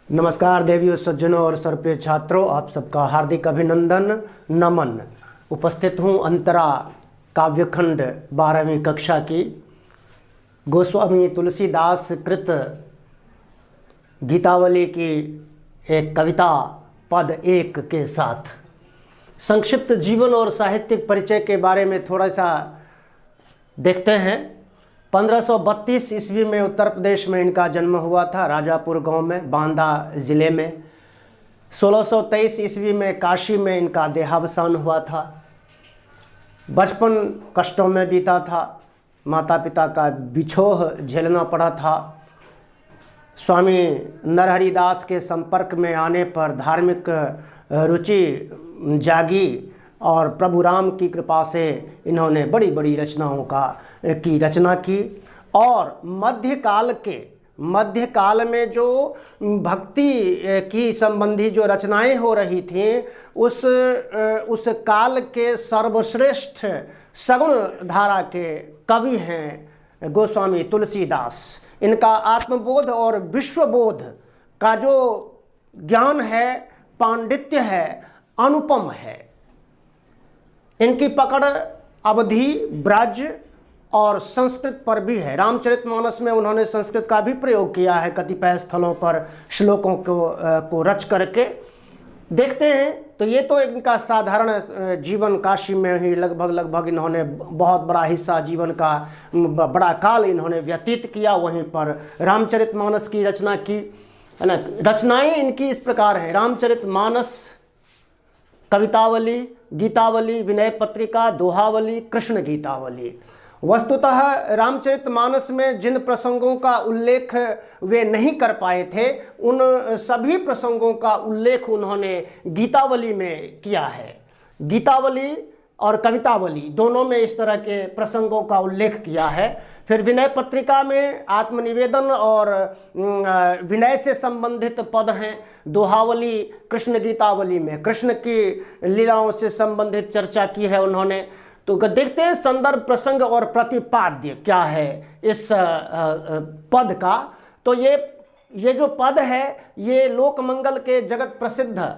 नमस्कार देवियों, सज्जनों और सर्वप्रिय छात्रों, आप सबका हार्दिक अभिनंदन नमन। उपस्थित हूँ अंतरा काव्यखंड 12वीं कक्षा की गोस्वामी तुलसीदास कृत गीतावली की एक कविता पद 1 के साथ संक्षिप्त जीवन और साहित्यिक परिचय के बारे में थोड़ा सा देखते हैं। 1532 ईस्वी में उत्तर प्रदेश में इनका जन्म हुआ था, राजापुर गांव में, बांदा ज़िले में। 1623 ईस्वी में काशी में इनका देहावसान हुआ था। बचपन कष्टों में बीता था, माता पिता का बिछोह झेलना पड़ा था। स्वामी नरहरिदास के संपर्क में आने पर धार्मिक रुचि जागी और प्रभु राम की कृपा से इन्होंने बड़ी बड़ी रचनाओं की रचना की। और मध्यकाल में जो भक्ति की संबंधी जो रचनाएं हो रही थीं, उस काल के सर्वश्रेष्ठ सगुण धारा के कवि हैं गोस्वामी तुलसीदास। इनका आत्मबोध और विश्वबोध का जो ज्ञान है, पांडित्य है, अनुपम है। इनकी पकड़ अवधी, ब्रज और संस्कृत पर भी है। रामचरितमानस में उन्होंने संस्कृत का भी प्रयोग किया है, कतिपय स्थलों पर श्लोकों को रच करके। देखते हैं तो ये तो इनका साधारण जीवन, काशी में ही लगभग इन्होंने बहुत बड़ा हिस्सा जीवन का बड़ा काल इन्होंने व्यतीत किया, वहीं पर रामचरितमानस की रचना की, है ना। रचनाएं इनकी इस प्रकार हैं: रामचरितमानस, कवितावली, गीतावली, विनय पत्रिका, दोहावली, कृष्ण गीतावली। वस्तुतः रामचरितमानस में जिन प्रसंगों का उल्लेख वे नहीं कर पाए थे, उन सभी प्रसंगों का उल्लेख उन्होंने गीतावली में किया है। गीतावली और कवितावली दोनों में इस तरह के प्रसंगों का उल्लेख किया है। फिर विनय पत्रिका में आत्मनिवेदन और विनय से संबंधित पद हैं। दोहावली, कृष्ण गीतावली में कृष्ण की लीलाओं से संबंधित चर्चा की है उन्होंने। तो देखते हैं संदर्भ, प्रसंग और प्रतिपाद्य क्या है इस पद का। तो ये जो पद है, ये लोकमंगल के जगत प्रसिद्ध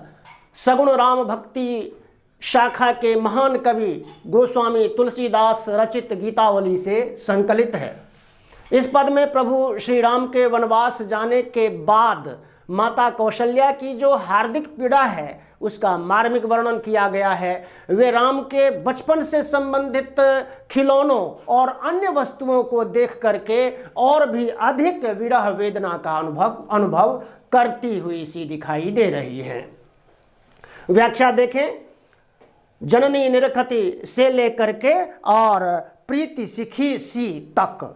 सगुण राम भक्ति शाखा के महान कवि गोस्वामी तुलसीदास रचित गीतावली से संकलित है। इस पद में प्रभु श्री राम के वनवास जाने के बाद माता कौशल्या की जो हार्दिक पीड़ा है, उसका मार्मिक वर्णन किया गया है। वे राम के बचपन से संबंधित खिलौनों और अन्य वस्तुओं को देख करके और भी अधिक विरह वेदना का अनुभव करती हुई सी दिखाई दे रही हैं। व्याख्या देखें: जननी निरखती से लेकर के और प्रीति सिखी सी तक।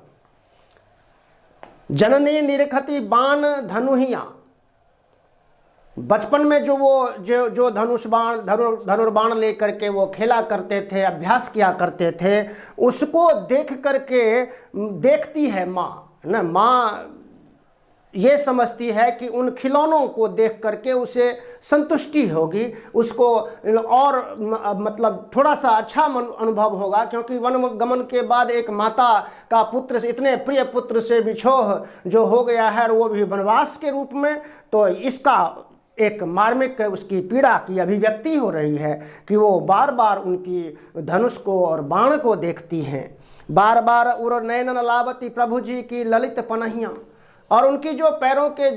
जननी निरखती बाण धनुहिया, बचपन में जो धनुर्बाण लेकर के वो खेला करते थे, अभ्यास किया करते थे, उसको देख करके देखती है माँ ना। माँ ये समझती है कि उन खिलौनों को देख करके उसे संतुष्टि होगी, उसको और मतलब थोड़ा सा अच्छा अनुभव होगा, क्योंकि वन गमन के बाद एक माता का पुत्र से, इतने प्रिय पुत्र से बिछोह जो हो गया है, वो भी वनवास के रूप में, तो इसका एक मार्मिक उसकी पीड़ा की अभिव्यक्ति हो रही है कि वो बार बार उनकी धनुष को और बाण को देखती हैं। बार बार उर नयन लावती प्रभु जी की ललित पनहियाँ, और उनकी जो पैरों के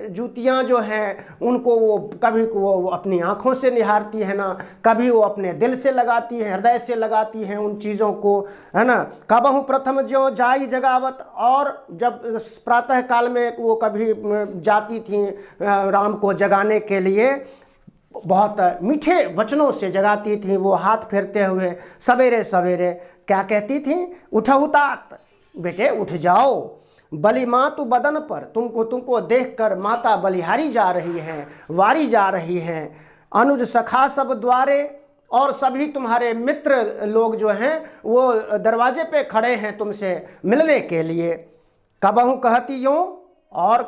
जूतियाँ जो हैं, उनको वो कभी वो अपनी आँखों से निहारती है ना, कभी वो अपने दिल से लगाती है, हृदय से लगाती हैं उन चीज़ों को, है ना। कबहु प्रथम ज्यों जाई जगावत, और जब प्रातः काल में वो कभी जाती थी राम को जगाने के लिए, बहुत मीठे वचनों से जगाती थी वो, हाथ फेरते हुए सवेरे सवेरे क्या कहती थी? उठहु तात, बेटे उठ जाओ, बलि मातु बदन पर, तुमको देखकर माता बलिहारी जा रही हैं, वारी जा रही हैं। अनुज सखा सब द्वारे, और सभी तुम्हारे मित्र लोग जो हैं वो दरवाजे पे खड़े हैं तुमसे मिलने के लिए। कबहु कहती यूं, और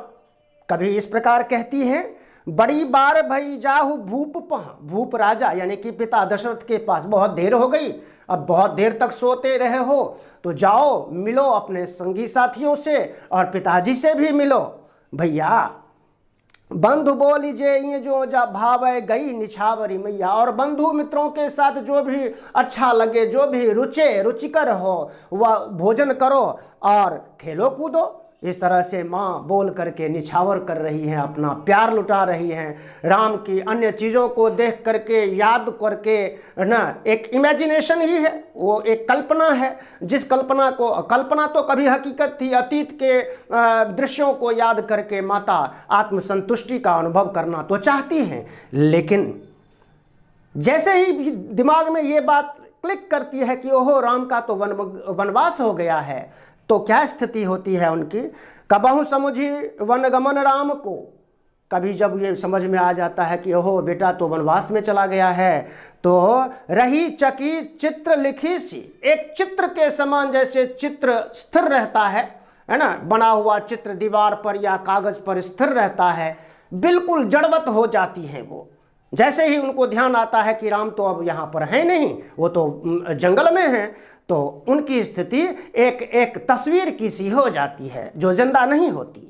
कभी इस प्रकार कहती हैं, बड़ी बार भई जाहु भूप पह, भूप राजा यानी कि पिता दशरथ के पास बहुत देर हो गई, अब बहुत देर तक सोते रहे हो, तो जाओ मिलो अपने संगी साथियों से और पिताजी से भी मिलो। भैया बंधु बोली जे ये जो जा भावे गई निछावरी मैया। और बंधु मित्रों के साथ जो भी अच्छा लगे, जो भी रुचिकर हो, वह भोजन करो और खेलो कूदो। इस तरह से माँ बोल करके निछावर कर रही हैं, अपना प्यार लुटा रही हैं। राम की अन्य चीज़ों को देख करके, याद करके ना, एक इमेजिनेशन ही है, वो एक कल्पना है, जिस कल्पना तो कभी हकीकत थी। अतीत के दृश्यों को याद करके माता आत्मसंतुष्टि का अनुभव करना तो चाहती हैं, लेकिन जैसे ही दिमाग में ये बात क्लिक करती है कि ओहो राम का तो वनवास हो गया है, तो क्या स्थिति होती है उनकी। कबहु समुझी वनगमन राम को, कभी जब ये समझ में आ जाता है कि ओहो बेटा तो वनवास में चला गया है, तो रही चकी चित्र लिखी सी, एक चित्र के समान जैसे चित्र स्थिर रहता है ना, बना हुआ चित्र दीवार पर या कागज पर स्थिर रहता है, बिल्कुल जड़वत हो जाती है वो। जैसे ही उनको ध्यान आता है कि राम तो अब यहाँ पर है नहीं, वो तो जंगल में है, तो उनकी स्थिति एक तस्वीर की सी हो जाती है जो जिंदा नहीं होती।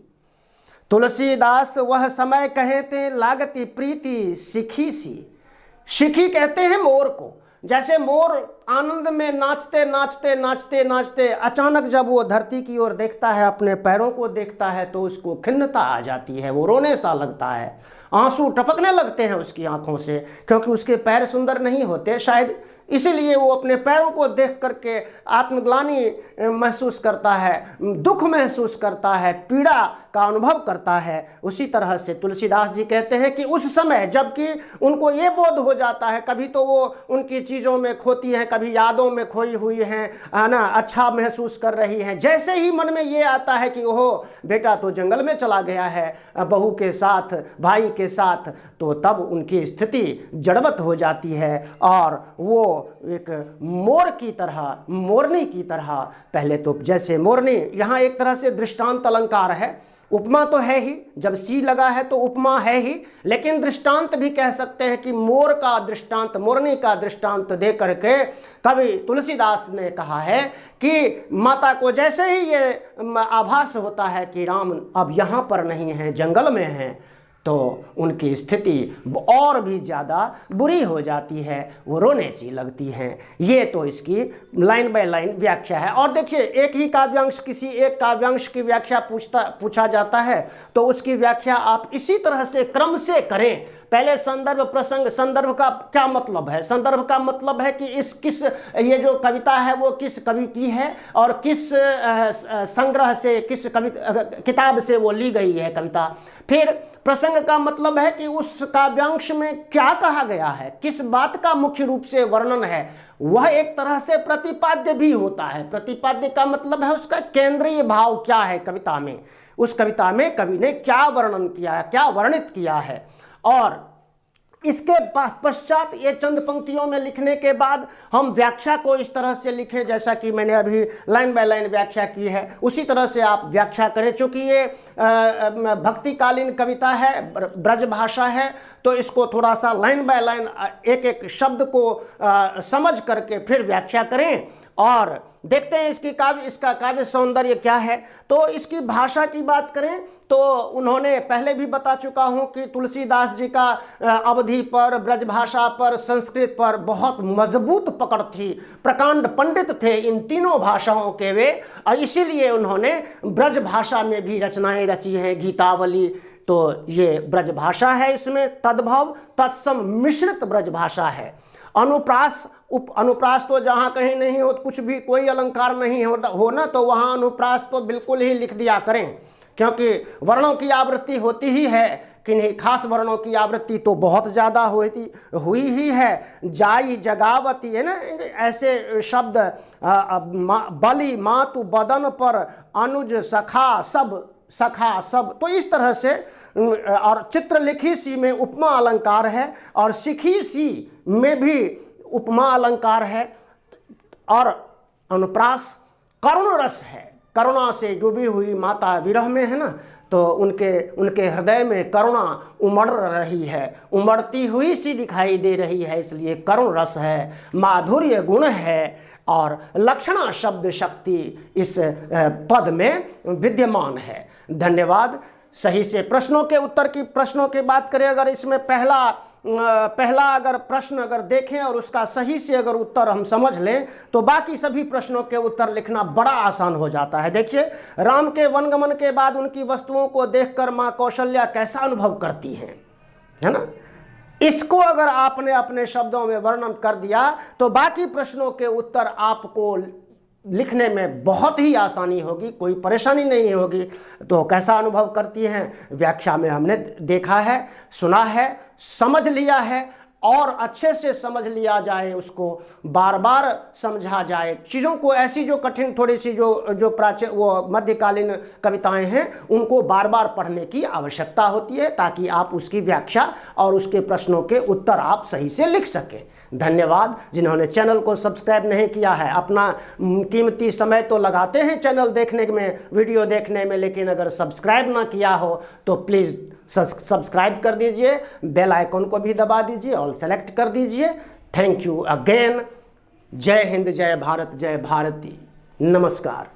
तुलसीदास वह समय कहते लागती प्रीति सिखी सी। सिखी कहते हैं मोर को। जैसे मोर आनंद में नाचते नाचते नाचते नाचते अचानक जब वो धरती की ओर देखता है, अपने पैरों को देखता है, तो उसको खिन्नता आ जाती है, वो रोने सा लगता है, आंसू टपकने लगते हैं उसकी आंखों से, क्योंकि उसके पैर सुंदर नहीं होते शायद, इसीलिए वो अपने पैरों को देख करके आत्मग्लानि महसूस करता है, दुख महसूस करता है, पीड़ा का अनुभव करता है। उसी तरह से तुलसीदास जी कहते हैं कि उस समय जबकि उनको ये बोध हो जाता है, कभी तो वो उनकी चीज़ों में खोती हैं, कभी यादों में खोई हुई हैं ना, अच्छा महसूस कर रही हैं, जैसे ही मन में ये आता है कि ओहो बेटा तो जंगल में चला गया है बहू के साथ, भाई के साथ, तो तब उनकी स्थिति जड़वत हो जाती है और वो एक मोर की तरह, मोरनी की तरह, पहले तो जैसे मोरनी, यहाँ एक तरह से दृष्टांत अलंकार है, उपमा तो है ही, जब सी लगा है तो उपमा है ही, लेकिन दृष्टांत भी कह सकते हैं कि मोर का दृष्टांत, मोरनी का दृष्टांत दे करके कवि तुलसीदास ने कहा है कि माता को जैसे ही ये आभास होता है कि राम अब यहाँ पर नहीं है, जंगल में हैं, तो उनकी स्थिति और भी ज़्यादा बुरी हो जाती है, वो रोने सी लगती हैं। ये तो इसकी लाइन बाय लाइन व्याख्या है। और देखिए, एक ही काव्यांश, किसी एक काव्यांश की व्याख्या पूछा जाता है तो उसकी व्याख्या आप इसी तरह से क्रम से करें। पहले संदर्भ प्रसंग, संदर्भ का क्या मतलब है? संदर्भ का मतलब है कि ये जो कविता है वो किस कवि की है और किस संग्रह से, किस किताब से वो ली गई है कविता। फिर प्रसंग का मतलब है कि उस काव्यांश में क्या कहा गया है, किस बात का मुख्य रूप से वर्णन है। वह एक तरह से प्रतिपाद्य भी होता है। प्रतिपाद्य का मतलब है उसका केंद्रीय भाव क्या है कविता में, उस कविता में कवि ने क्या वर्णन किया है, क्या वर्णित किया है। और इसके पश्चात ये चंद पंक्तियों में लिखने के बाद हम व्याख्या को इस तरह से लिखें जैसा कि मैंने अभी लाइन बाय लाइन व्याख्या की है, उसी तरह से आप व्याख्या करें। चूँकि ये भक्तिकालीन कविता है, ब्रज भाषा है, तो इसको थोड़ा सा लाइन बाय लाइन एक एक शब्द को समझ करके फिर व्याख्या करें और देखते हैं इसका काव्य सौंदर्य क्या है। तो इसकी भाषा की बात करें तो उन्होंने पहले भी बता चुका हूं कि तुलसीदास जी का अवधी पर, ब्रज भाषा पर, संस्कृत पर बहुत मजबूत पकड़ थी। प्रकांड पंडित थे इन तीनों भाषाओं के वे, और इसीलिए उन्होंने ब्रज भाषा में भी रचनाएं रची हैं। गीतावली तो ये ब्रज भाषा है, इसमें तद्भव तत्सम मिश्रित ब्रज भाषा है। अनुप्रास, अनुप्रास तो जहाँ कहीं नहीं हो, कुछ भी कोई अलंकार नहीं हो ना, तो वहाँ अनुप्रास तो बिल्कुल ही लिख दिया करें, क्योंकि वर्णों की आवृत्ति होती ही है, किन्हीं खास वर्णों की आवृत्ति तो बहुत ज़्यादा हुई ही है। जाई जगावती है ना, ऐसे शब्द, बलि मातु बदन पर, अनुज सखा सब, तो इस तरह से। और चित्र लिखी सी में उपमा अलंकार है और सिखी सी में भी उपमा अलंकार है। और अनुप्रास करुण रस है, करुणा से डूबी हुई माता विरह में है ना, तो उनके हृदय में करुणा उमड़ रही है, उमड़ती हुई सी दिखाई दे रही है, इसलिए करुण रस है, माधुर्य गुण है और लक्षणा शब्द शक्ति इस पद में विद्यमान है। धन्यवाद। सही से। प्रश्नों के उत्तर की प्रश्नों की बात करें, अगर इसमें पहला अगर प्रश्न अगर देखें और उसका सही से अगर उत्तर हम समझ लें तो बाकी सभी प्रश्नों के उत्तर लिखना बड़ा आसान हो जाता है। देखिए, राम के वनगमन के बाद उनकी वस्तुओं को देखकर माँ कौशल्या कैसा अनुभव करती हैं, है ना। इसको अगर आपने अपने शब्दों में वर्णन कर दिया तो बाकी प्रश्नों के उत्तर आपको लिखने में बहुत ही आसानी होगी, कोई परेशानी नहीं होगी। तो कैसा अनुभव करती हैं, व्याख्या में हमने देखा है, सुना है, समझ लिया है, और अच्छे से समझ लिया जाए, उसको बार बार समझा जाए चीज़ों को। ऐसी जो कठिन थोड़ी सी जो प्राचीन वो मध्यकालीन कविताएं हैं उनको बार बार पढ़ने की आवश्यकता होती है, ताकि आप उसकी व्याख्या और उसके प्रश्नों के उत्तर आप सही से लिख सकें। धन्यवाद। जिन्होंने चैनल को सब्सक्राइब नहीं किया है, अपना कीमती समय तो लगाते हैं चैनल देखने में, वीडियो देखने में, लेकिन अगर सब्सक्राइब ना किया हो तो प्लीज़ सब्सक्राइब कर दीजिए, बेल आइकन को भी दबा दीजिए, ऑल सेलेक्ट कर दीजिए। Thank you again. जय हिंद, जय भारत, जय भारती। नमस्कार।